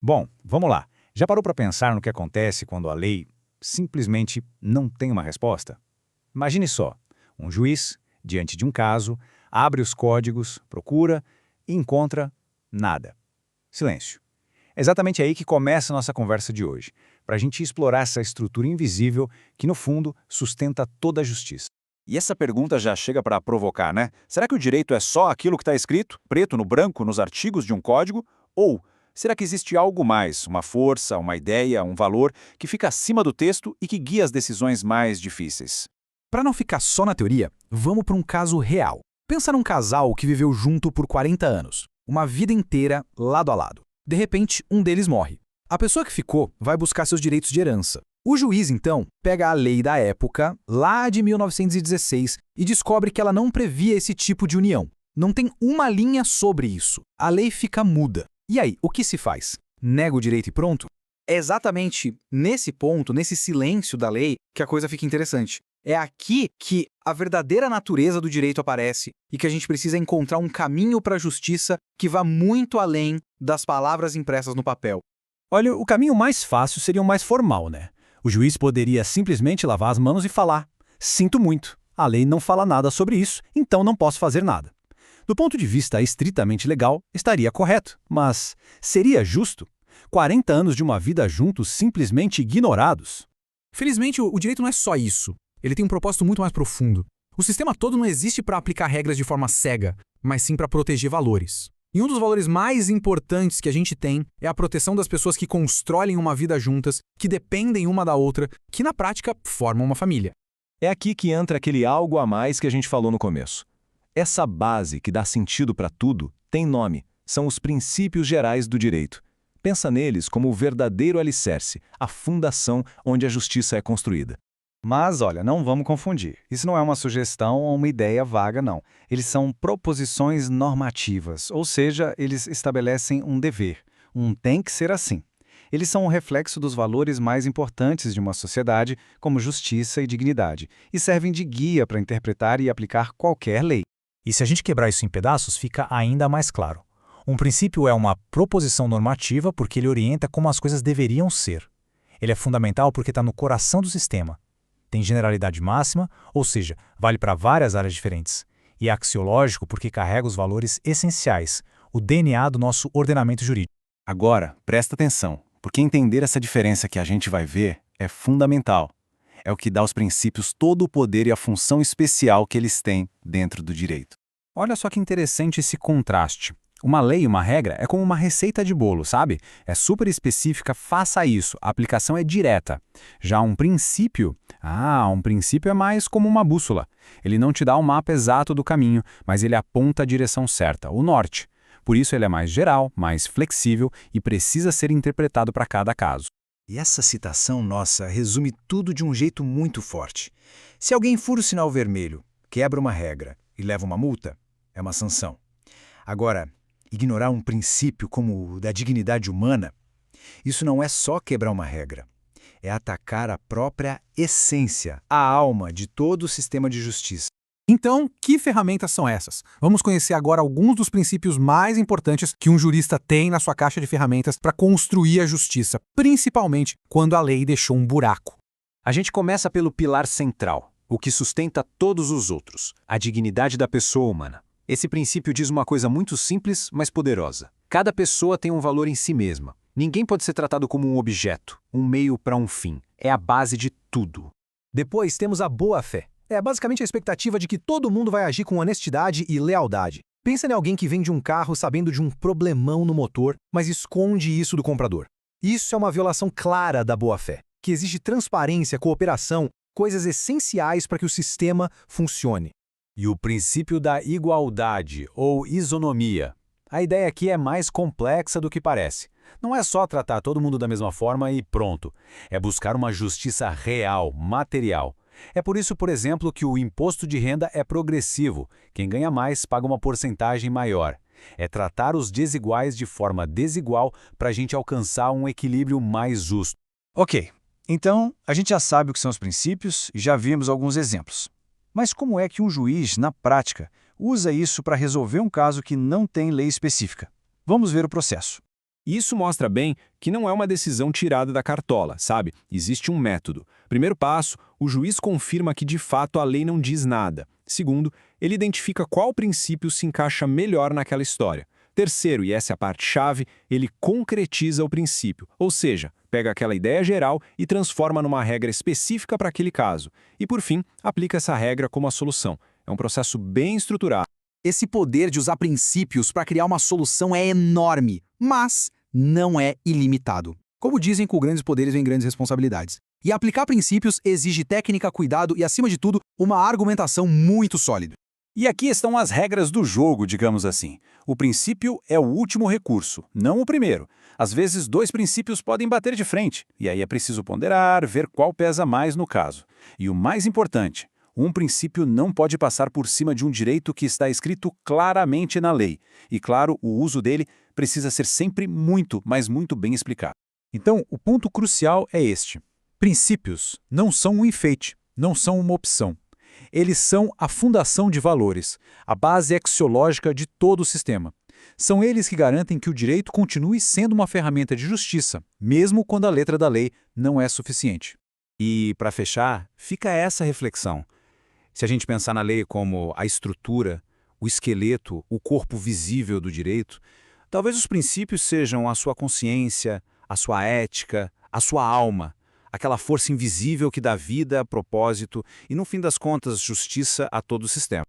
Bom, vamos lá. Já parou para pensar no que acontece quando a lei simplesmente não tem uma resposta? Imagine só, um juiz, diante de um caso, abre os códigos, procura e encontra nada. Silêncio. É exatamente aí que começa a nossa conversa de hoje, para a gente explorar essa estrutura invisível que, no fundo, sustenta toda a justiça. E essa pergunta já chega para provocar, né? Será que o direito é só aquilo que está escrito, preto no branco, nos artigos de um código? Ou será que existe algo mais, uma força, uma ideia, um valor, que fica acima do texto e que guia as decisões mais difíceis? Para não ficar só na teoria, vamos para um caso real. Pensa num casal que viveu junto por 40 anos, uma vida inteira lado a lado. De repente, um deles morre. A pessoa que ficou vai buscar seus direitos de herança. O juiz, então, pega a lei da época, lá de 1916, e descobre que ela não previa esse tipo de união. Não tem uma linha sobre isso. A lei fica muda. E aí, o que se faz? Nega o direito e pronto? É exatamente nesse ponto, nesse silêncio da lei, que a coisa fica interessante. É aqui que a verdadeira natureza do direito aparece e que a gente precisa encontrar um caminho para a justiça que vá muito além das palavras impressas no papel. Olha, o caminho mais fácil seria o mais formal, né? O juiz poderia simplesmente lavar as mãos e falar: sinto muito, a lei não fala nada sobre isso, então não posso fazer nada. Do ponto de vista estritamente legal, estaria correto, mas seria justo? 40 anos de uma vida juntos simplesmente ignorados? Felizmente, o direito não é só isso. Ele tem um propósito muito mais profundo. O sistema todo não existe para aplicar regras de forma cega, mas sim para proteger valores. E um dos valores mais importantes que a gente tem é a proteção das pessoas que constroem uma vida juntas, que dependem uma da outra, que na prática formam uma família. É aqui que entra aquele algo a mais que a gente falou no começo. Essa base que dá sentido para tudo tem nome, são os princípios gerais do direito. Pensa neles como o verdadeiro alicerce, a fundação onde a justiça é construída. Mas, olha, não vamos confundir. Isso não é uma sugestão ou uma ideia vaga, não. Eles são proposições normativas, ou seja, eles estabelecem um dever, um tem que ser assim. Eles são um reflexo dos valores mais importantes de uma sociedade, como justiça e dignidade, e servem de guia para interpretar e aplicar qualquer lei. E se a gente quebrar isso em pedaços, fica ainda mais claro. Um princípio é uma proposição normativa porque ele orienta como as coisas deveriam ser. Ele é fundamental porque está no coração do sistema. Tem generalidade máxima, ou seja, vale para várias áreas diferentes. E é axiológico porque carrega os valores essenciais, o DNA do nosso ordenamento jurídico. Agora, presta atenção, porque entender essa diferença que a gente vai ver é fundamental. É o que dá aos princípios todo o poder e a função especial que eles têm dentro do direito. Olha só que interessante esse contraste. Uma lei, uma regra, é como uma receita de bolo, sabe? É super específica, faça isso, a aplicação é direta. Já um princípio é mais como uma bússola. Ele não te dá o mapa exato do caminho, mas ele aponta a direção certa, o norte. Por isso ele é mais geral, mais flexível e precisa ser interpretado para cada caso. E essa citação nossa resume tudo de um jeito muito forte. Se alguém fura o sinal vermelho, quebra uma regra e leva uma multa, é uma sanção. Agora, ignorar um princípio como o da dignidade humana, isso não é só quebrar uma regra. É atacar a própria essência, a alma de todo o sistema de justiça. Então, que ferramentas são essas? Vamos conhecer agora alguns dos princípios mais importantes que um jurista tem na sua caixa de ferramentas para construir a justiça, principalmente quando a lei deixou um buraco. A gente começa pelo pilar central, o que sustenta todos os outros, a dignidade da pessoa humana. Esse princípio diz uma coisa muito simples, mas poderosa. Cada pessoa tem um valor em si mesma. Ninguém pode ser tratado como um objeto, um meio para um fim. É a base de tudo. Depois temos a boa-fé. É basicamente a expectativa de que todo mundo vai agir com honestidade e lealdade. Pensa em alguém que vende um carro sabendo de um problemão no motor, mas esconde isso do comprador. Isso é uma violação clara da boa-fé, que exige transparência, cooperação, coisas essenciais para que o sistema funcione. E o princípio da igualdade, ou isonomia. A ideia aqui é mais complexa do que parece. Não é só tratar todo mundo da mesma forma e pronto. É buscar uma justiça real, material. É por isso, por exemplo, que o imposto de renda é progressivo. Quem ganha mais paga uma porcentagem maior. É tratar os desiguais de forma desigual para a gente alcançar um equilíbrio mais justo. Ok, então a gente já sabe o que são os princípios e já vimos alguns exemplos. Mas como é que um juiz, na prática, usa isso para resolver um caso que não tem lei específica? Vamos ver o processo. E isso mostra bem que não é uma decisão tirada da cartola, sabe? Existe um método. Primeiro passo, o juiz confirma que de fato a lei não diz nada. Segundo, ele identifica qual princípio se encaixa melhor naquela história. Terceiro, e essa é a parte-chave, ele concretiza o princípio, ou seja, pega aquela ideia geral e transforma numa regra específica para aquele caso. E, por fim, aplica essa regra como a solução. É um processo bem estruturado. Esse poder de usar princípios para criar uma solução é enorme, mas não é ilimitado. Como dizem, com grandes poderes vem grandes responsabilidades. E aplicar princípios exige técnica, cuidado e, acima de tudo, uma argumentação muito sólida. E aqui estão as regras do jogo, digamos assim. O princípio é o último recurso, não o primeiro. Às vezes, dois princípios podem bater de frente, e aí é preciso ponderar, ver qual pesa mais no caso. E o mais importante, um princípio não pode passar por cima de um direito que está escrito claramente na lei. E, claro, o uso dele precisa ser sempre muito, mas muito bem explicado. Então, o ponto crucial é este. Princípios não são um enfeite, não são uma opção. Eles são a fundação de valores, a base axiológica de todo o sistema. São eles que garantem que o direito continue sendo uma ferramenta de justiça, mesmo quando a letra da lei não é suficiente. E, para fechar, fica essa reflexão. Se a gente pensar na lei como a estrutura, o esqueleto, o corpo visível do direito, talvez os princípios sejam a sua consciência, a sua ética, a sua alma, aquela força invisível que dá vida, propósito e, no fim das contas, justiça a todo o sistema.